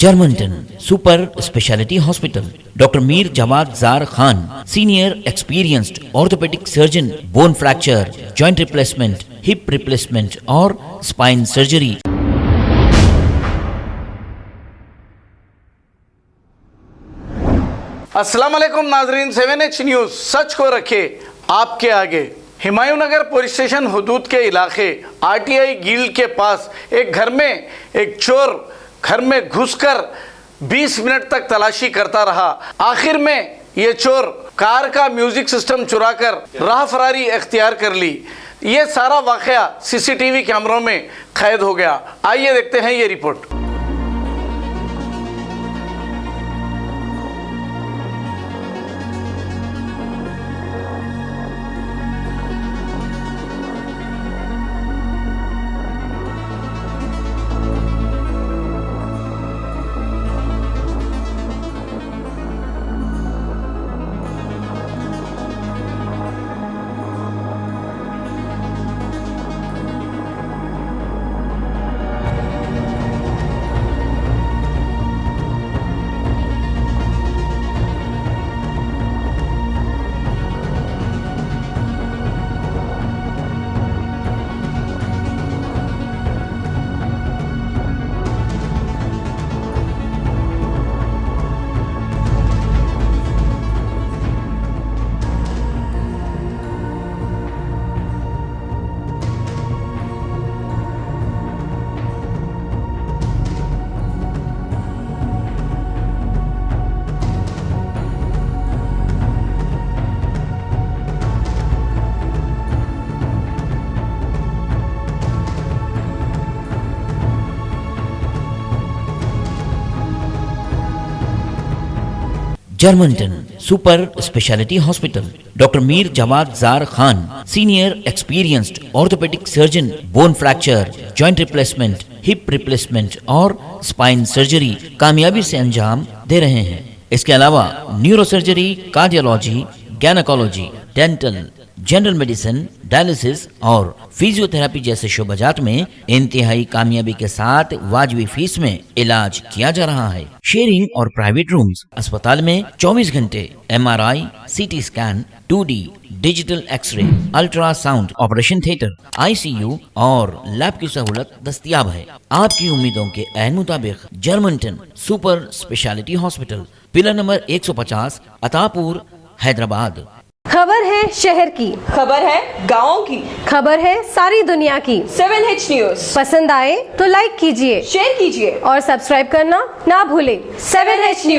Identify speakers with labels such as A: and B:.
A: Germanton super speciality hospital, doctor Mir Jawad Jar Khan, senior experienced orthopaedic surgeon, bone fracture, joint replacement, hip replacement और spine surgery.
B: अस्सलाम वालेकुम नाजरीन, 7H news सच को रखे आपके आगे। हुमायूं नगर पुलिस स्टेशन हदूद के इलाके RTI गिल्ड के पास एक घर में एक चोर घर में घुसकर 20 मिनट तक तलाशी करता रहा। आखिर में ये चोर कार का म्यूजिक सिस्टम चुराकर राह फरारी इख्तियार कर ली। ये सारा वाक़या CCTV कैमरों में कैद हो गया। आइए देखते हैं ये रिपोर्ट।
A: Germanton super speciality hospital, doctor Mir Jawad Jar Khan, senior experienced orthopaedic surgeon, bone fracture, joint replacement, hip replacement और स्पाइन सर्जरी कामयाबी से अंजाम दे रहे हैं। इसके अलावा neuro surgery, cardiology, gynaecology, dental, general medicine, dialysis और फिजियोथेरेपी जैसे शोबाजात में इंतहाई कामयाबी के साथ वाजिबी फीस में इलाज किया जा रहा है। शेयरिंग और प्राइवेट रूम्स, अस्पताल में 24 घंटे MRI, CT scan, 2D digital x-ray, ultrasound, operation theatre, ICU और लैब की सहूलत दस्तयाब है। आपकी उम्मीदों के ऐन मुताबिक Germanton super speciality hospital, pillar number 150, Attapur, Hyderabad.
C: खबर है शहर की,
D: खबर है गाँव की,
C: खबर है सारी दुनिया की।
D: 7H न्यूज़
C: पसंद आए तो लाइक कीजिए,
D: शेयर कीजिए
C: और सब्सक्राइब करना ना भूलें।
D: 7H news.